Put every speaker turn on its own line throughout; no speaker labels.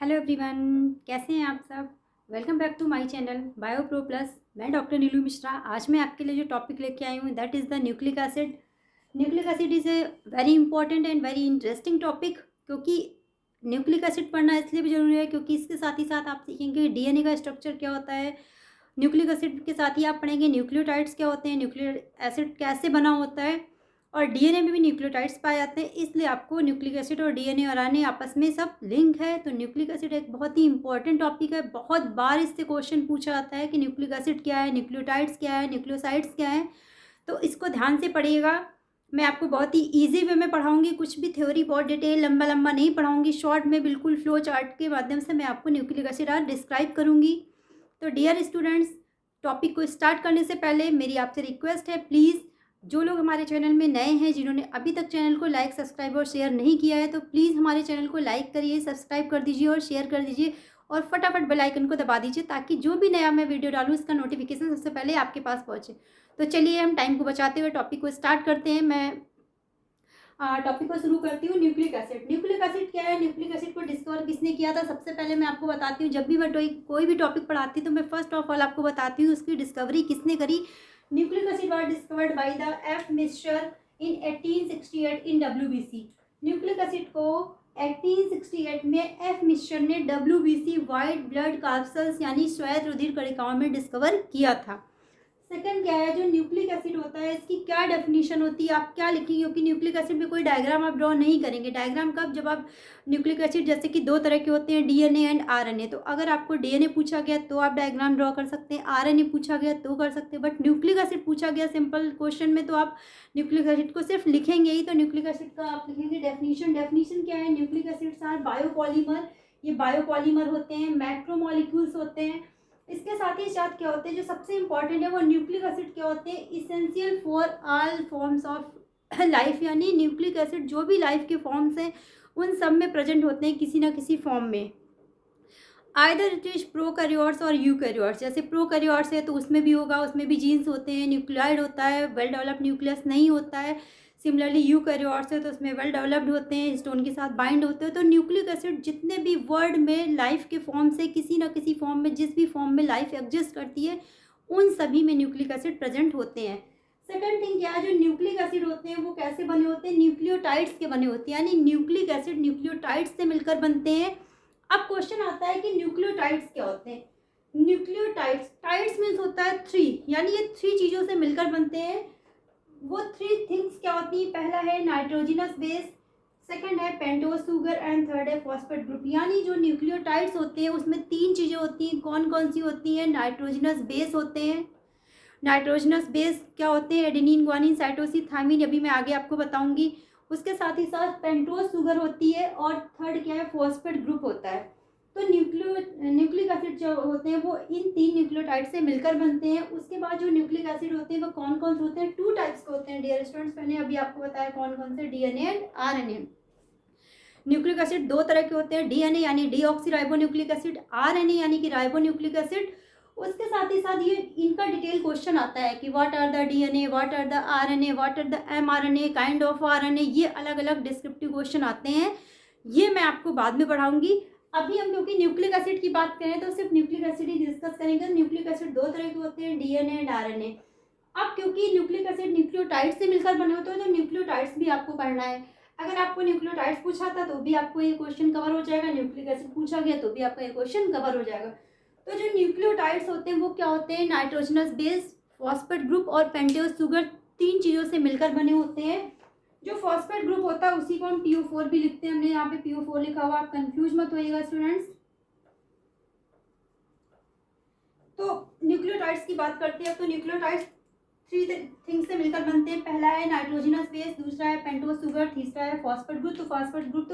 Hello everyone, कैसे हैं आप सब। Welcome back to my channel bio pro plus. मैं डॉक्टर नीलू मिश्रा। आज मैं आपके लिए जो टॉपिक लेके आई हूँ that is the nucleic acid. Nucleic acid is a very important and very interesting topic, क्योंकि न्यूक्लिक एसिड पढ़ना इसलिए भी ज़रूरी है क्योंकि इसके साथ ही साथ आप सीखेंगे डीएनए का स्ट्रक्चर क्या होता है। न्यूक्लिक एसिड के साथ ही आप पढ़ेंगे न्यूक्लियोटाइड्स क्या होते हैं, न्यूक्लिक एसिड कैसे बना होता है, और डीएनए में भी न्यूक्लियोटाइड्स पाए जाते हैं। इसलिए आपको न्यूक्लिक एसिड और डीएनए और आरएनए आपस में सब लिंक है। तो न्यूक्लिक एसिड एक बहुत ही इंपॉर्टेंट टॉपिक है। बहुत बार इससे क्वेश्चन पूछा जाता है कि न्यूक्लिक एसिड क्या है, न्यूक्लियोटाइड्स क्या है, न्यूक्लियोसाइड्स क्या है। तो इसको ध्यान से पढ़िएगा। मैं आपको बहुत ही ईजी वे में पढ़ाऊंगी, कुछ भी थ्योरी बहुत डिटेल लंबा लंबा नहीं पढ़ाऊंगी। शॉर्ट में बिल्कुल फ्लो चार्ट के माध्यम से मैं आपको न्यूक्लिक एसिड आज डिस्क्राइब करूंगी। तो डियर स्टूडेंट्स, टॉपिक को स्टार्ट करने से पहले मेरी आपसे रिक्वेस्ट है, प्लीज़ जो लोग हमारे चैनल में नए हैं, जिन्होंने अभी तक चैनल को लाइक, सब्सक्राइब और शेयर नहीं किया है, तो प्लीज़ हमारे चैनल को लाइक करिए, सब्सक्राइब कर दीजिए और शेयर कर दीजिए, और फटाफट बेल आइकन को दबा दीजिए ताकि जो भी नया मैं वीडियो डालूँ इसका नोटिफिकेशन सबसे पहले आपके पास पहुँचे। तो चलिए हम टाइम को बचाते हुए टॉपिक को स्टार्ट करते हैं। मैं टॉपिक को शुरू करती हूँ। Nucleic acid. न्यूक्लिक एसिड क्या है, न्यूक्लिक एसिड को डिस्कवर किसने किया था, सबसे पहले मैं आपको बताती हूँ। जब भी मैं कोई भी टॉपिक पढ़ाती हूँ तो मैं फर्स्ट ऑफ ऑल आपको बताती हूँ उसकी डिस्कवरी किसने करी। Nucleic acid was discovered by the F mixture in 1868 in WBC। Nucleic acid को 1868 में एफ मिक्सचर ने WBC वाइट ब्लड कार्पल्स यानी श्वेत रुधिर कणिकाओं में डिस्कवर किया था। सेकंड क्या है, जो न्यूक्लिक एसिड होता है इसकी क्या डेफिनेशन होती है, आप क्या लिखेंगे, क्योंकि न्यूक्लिक एसिड में कोई डायग्राम आप ड्रॉ नहीं करेंगे। डायग्राम कब, जब आप न्यूक्लिक एसिड जैसे कि दो तरह के होते हैं, डीएनए एंड आरएनए। तो अगर आपको डीएनए पूछा गया तो आप डायग्राम ड्रॉ कर सकते हैं, आरएनए पूछा गया तो कर सकते हैं, बट न्यूक्लिक एसिड पूछा गया सिंपल क्वेश्चन में तो आप न्यूक्लिक एसिड को सिर्फ लिखेंगे ही। तो न्यूक्लिक एसिड का आप लिखेंगे डेफिनेशन। डेफिनेशन क्या है, न्यूक्लिक एसिड्स आर बायोपॉलीमर। ये बायोपॉलीमर होते हैं, मैक्रोमोलिक्यूल्स होते हैं। इसके साथ ही साथ क्या होते हैं, जो सबसे इंपॉर्टेंट है वो न्यूक्लिक एसिड क्या होते हैं, essential for all forms of life. यानी न्यूक्लिक एसिड जो भी लाइफ के फॉर्म्स हैं उन सब में प्रेजेंट होते हैं किसी ना किसी फॉर्म में। आइदर इट इज प्रोकैरियोट्स और यूकैरियोट्स। जैसे प्रोकैरियोट्स है तो उसमें भी होगा, उसमें भी जीन्स होते हैं, न्यूक्लियाइड होता है, वेल डेवलप्ड न्यूक्लियस नहीं होता है। सिमिलरली यूकैरियोट्स है तो उसमें वेल डेवलप्ड होते हैं, हिस्टोन के साथ बाइंड होते हैं। तो न्यूक्लिक एसिड जितने भी वर्ल्ड में लाइफ के फॉर्म से किसी न किसी फॉर्म में, जिस भी फॉर्म में लाइफ एग्जिस्ट करती है उन सभी में न्यूक्लिक एसिड प्रेजेंट होते हैं। सेकंड थिंग क्या है, जो न्यूक्लिक एसिड होते हैं वो कैसे बने होते हैं, न्यूक्लियोटाइड्स के बने होते हैं। यानी न्यूक्लिक एसिड न्यूक्लियोटाइड्स से मिलकर बनते हैं। अब क्वेश्चन आता है कि न्यूक्लियोटाइड्स क्या होते हैं। न्यूक्लियोटाइड्स, टाइड्स मीन्स होता है थ्री, यानी ये थ्री चीज़ों से मिलकर बनते हैं। वो थ्री थिंग्स क्या होती है, पहला है नाइट्रोजिनस बेस, सेकंड है पेंटोज शुगर एंड थर्ड है फॉस्फेट ग्रुप। यानी जो न्यूक्लियोटाइड्स होते हैं उसमें तीन चीज़ें होती हैं। कौन कौन सी होती हैं, नाइट्रोजिनस बेस होते हैं। नाइट्रोजनस बेस क्या होते हैं, एडेनिन, ग्वानिन, साइटोसिन, थायमिन, अभी मैं आगे आपको बताऊंगी। उसके साथ ही साथ पेंटोज शुगर होती है, और थर्ड क्या है, फॉस्फेट ग्रुप होता है। तो न्यूक्लिक एसिड जो होते हैं वो इन तीन न्यूक्लियोटाइड से मिलकर बनते हैं। उसके बाद जो न्यूक्लिक एसिड होते हैं वो कौन कौन से होते हैं, टू टाइप्स के होते हैं डियर स्टूडेंट्स। मैंने अभी आपको बताया कौन कौन से, DNA and RNA. Nucleic acid दो तरह के होते हैं, डीएनए यानी डीऑक्सीराइबोन्यूक्लिक एसिड, आरएनए यानी कि राइबोन्यूक्लिक एसिड। उसके साथ ही साथ ये इनका डिटेल क्वेश्चन आता है कि what are the DNA, what are the RNA, what are the mRNA, kind of RNA. ये अलग अलग डिस्क्रिप्टिव क्वेश्चन आते हैं, ये मैं आपको बाद में पढ़ाऊंगी। अभी हम क्योंकि न्यूक्लिक एसिड की बात करें तो सिर्फ न्यूक्लिक एसिड ही डिस्कस करेंगे। न्यूक्लिक एसिड दो तरह के होते हैं, डीएनए एंड आरएनए। अब क्योंकि न्यूक्लिक एसिड न्यूक्लियोटाइड से मिलकर बने होते हैं तो न्यूक्लियोटाइड्स भी आपको पढ़ना है। अगर आपको न्यूक्लियोटाइड्स पूछा था तो भी आपको ये क्वेश्चन कवर हो जाएगा, न्यूक्लिक एसिड पूछा गया तो भी आपका ये क्वेश्चन कवर हो जाएगा। तो जो न्यूक्लियोटाइड्स होते हैं वो क्या होते हैं, नाइट्रोजनस बेस, फॉस्फेट ग्रुप और पेंटोज शुगर, तीन चीज़ों से मिलकर बने होते हैं। जो फॉस्फेट ग्रुप होता है उसी को हम PO4 भी लिखते हैं। हमने यहाँ पे PO4 लिखा हुआ, आप कंफ्यूज मत होइएगा स्टूडेंट्स। तो न्यूक्लियोटाइड्स की बात करते हैं। तो न्यूक्लियोटाइड्स थ्री थिंग्स से मिलकर बनते हैं। पहला है नाइट्रोजनस बेस, दूसरा है पेंटोज शुगर, तीसरा है फॉस्फेट ग्रुप। तो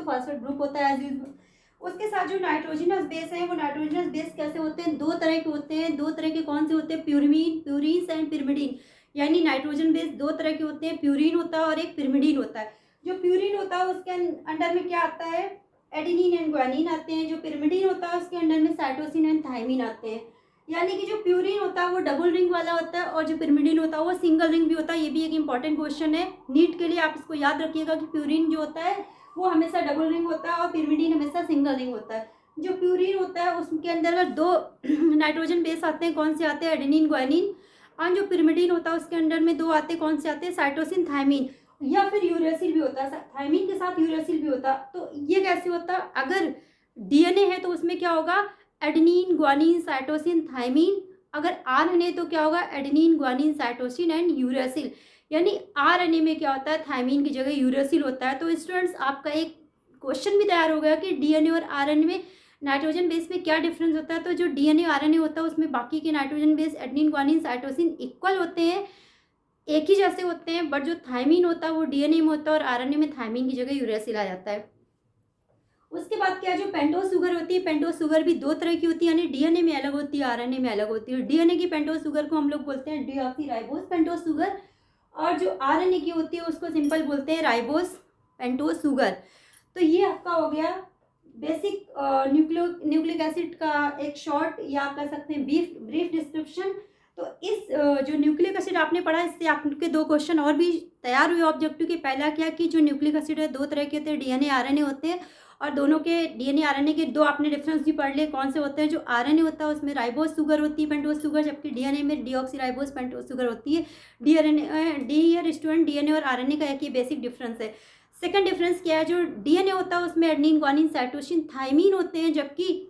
फॉस्फेट ग्रुप होता है एज यूजुअल। उसके साथ जो नाइट्रोजनस बेस है वो नाइट्रोजनस बेस कैसे होते हैं, दो तरह के होते हैं। दो तरह के कौन से होते हैं, प्यूरीन एंड पिरिमिडीन। यानी नाइट्रोजन बेस दो तरह के होते हैं, प्यूरीन होता है और एक पिरिमिडीन होता है। जो प्यूरीन होता है उसके अंडर में क्या आता है, एडेनिन एंड ग्वानिन आते हैं। जो पिरिमिडीन होता है उसके अंडर में साइटोसिन एंड थायमिन आते हैं। यानी कि जो प्यूरीन होता है वो डबल रिंग वाला होता है और जो पिरिमिडीन होता है वो सिंगल रिंग भी होता है। ये भी एक इंपॉर्टेंट क्वेश्चन है नीट के लिए, आप इसको याद रखिएगा कि प्यूरीन जो होता है वो हमेशा डबल रिंग होता है और पिरिमिडीन हमेशा सिंगल रिंग होता है। जो प्यूरिन होता है उसके अंदर अगर दो नाइट्रोजन बेस आते हैं, कौन से आते हैं, एडेनिन ग्वानिन। और जो पिरिमिडीन होता है उसके अंदर में दो आते हैं, कौन से आते हैं, साइटोसिन थायमिन, या फिर यूरेसिल भी होता है, थायमिन के साथ यूरेसिल भी होता है। तो ये कैसे होता है, अगर डीएनए है तो उसमें क्या होगा, एडेनिन ग्वानिन साइटोसिन थायमिन। अगर आरएनए तो क्या होगा, adenine guanine cytosine and uracil. यानी आरएनए में क्या होता है, थायमिन की जगह यूरेसिल होता है। तो स्टूडेंट्स आपका एक क्वेश्चन भी तैयार हो गया कि डीएनए और आरएनए में नाइट्रोजन बेस में क्या डिफरेंस होता है। तो जो डीएनए आरएनए होता है उसमें बाकी के nitrogen base adenine guanine cytosine equal होते हैं, एक ही जैसे होते हैं। बट जो थायमिन होता है वो डीएनए में होता है और आरएनए में थायमिन की जगह यूरेसिल आ जाता है। उसके बाद क्या, जो पेंटोज शुगर होती है, पेंटोज शुगर भी दो तरह की होती है, यानी डीएनए में अलग होती है, आरएनए में अलग होती है। डीएनए की पेंटोज शुगर को हम लोग बोलते हैं डीऑक्सीराइबोस पेंटोज शुगर, और जो आरएनए की होती है उसको सिंपल बोलते हैं राइबोस पेंटोज शुगर। तो ये आपका हो गया बेसिक न्यूक्लिक एसिड का एक शॉर्ट, या आप कह सकते हैं ब्रीफ डिस्क्रिप्शन। तो इस जो न्यूक्लिक एसिड आपने पढ़ा, इससे आपके दो क्वेश्चन और भी तैयार हुए ऑब्जेक्टिव के। पहला क्या कि जो न्यूक्लिक एसिड है दो तरह के होते हैं, डीएनए आरएनए होते हैं, और दोनों के डीएनए आरएनए के दो आपने डिफरेंस भी पढ़ लिए, कौन से होते हैं। जो आरएनए होता है उसमें राइबोस शुगर होती है पेंटोज शुगर, जबकि डीएनए में डीऑक्सीराइबोस पेंटोज शुगर होती है। डियर स्टूडेंट, डीएनए और आरएनए का एक ही बेसिक डिफरेंस है। सेकंड डिफरेंस क्या है, जो डीएनए होता है उसमें एडेनिन ग्वानिन साइटोसिन थायमिन होते हैं, जबकि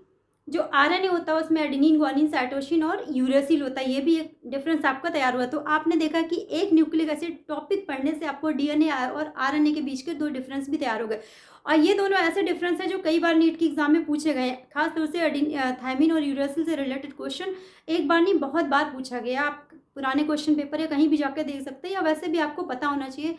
जो आरएनए होता है उसमें एडेनिन ग्वानिन साइटोसिन और यूरेसिल होता है। ये भी एक डिफरेंस आपका तैयार हुआ। तो आपने देखा कि एक न्यूक्लिक एसिड टॉपिक पढ़ने से आपको डीएनए और आरएनए के बीच के दो डिफरेंस भी तैयार हो गए। और ये दोनों ऐसे डिफरेंस है जो कई बार नीट की एग्जाम में पूछे गए हैं, खासतौर से थायमिन और यूरेसिल से रिलेटेड क्वेश्चन एक बार नहीं बहुत बार पूछा गया। आप पुराने क्वेश्चन पेपर या कहीं भी जाकर देख सकते हैं, या वैसे भी आपको पता होना चाहिए।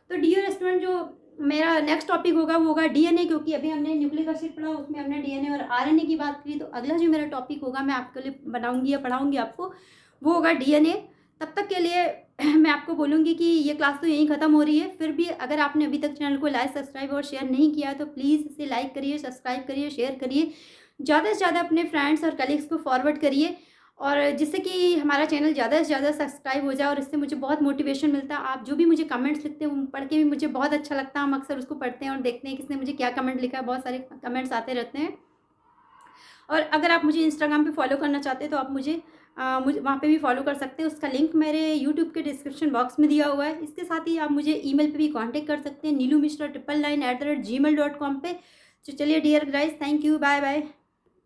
तो डियर स्टूडेंट, जो मेरा नेक्स्ट टॉपिक होगा वो होगा डीएनए, क्योंकि अभी हमने न्यूक्लिक एसिड पढ़ा, उसमें हमने डीएनए और आरएनए की बात की। तो अगला जो मेरा टॉपिक होगा मैं आपके लिए बनाऊंगी या पढ़ाऊंगी आपको, वो होगा डीएनए। तब तक के लिए मैं आपको बोलूँगी कि ये क्लास तो यहीं ख़त्म हो रही है। फिर भी अगर आपने अभी तक चैनल को लाइक सब्सक्राइब और शेयर नहीं किया तो प्लीज़ इसे लाइक करिए, सब्सक्राइब करिए, शेयर करिए, ज़्यादा से ज़्यादा अपने फ्रेंड्स और कलीग्स को फॉरवर्ड करिए, और जिससे कि हमारा चैनल ज़्यादा से ज़्यादा सब्सक्राइब हो जाए। और इससे मुझे बहुत मोटिवेशन मिलता है। आप जो भी मुझे कमेंट्स लिखते हैं वो पढ़ के भी मुझे बहुत अच्छा लगता है। हम अक्सर उसको पढ़ते हैं और देखते हैं किसने मुझे क्या कमेंट लिखा है, बहुत सारे कमेंट्स आते रहते हैं। और अगर आप मुझे इंस्टाग्राम पे फॉलो करना चाहते हैं तो आप मुझे वहाँ पे भी फॉलो कर सकते हैं। उसका लिंक मेरे यूट्यूब के डिस्क्रिप्शन बॉक्स में दिया हुआ है। इसके साथ ही आप मुझे ईमेल पे भी कांटेक्ट कर सकते हैं, neelumisra999@gmail.com पे। तो चलिए dear guys, thank you, bye bye.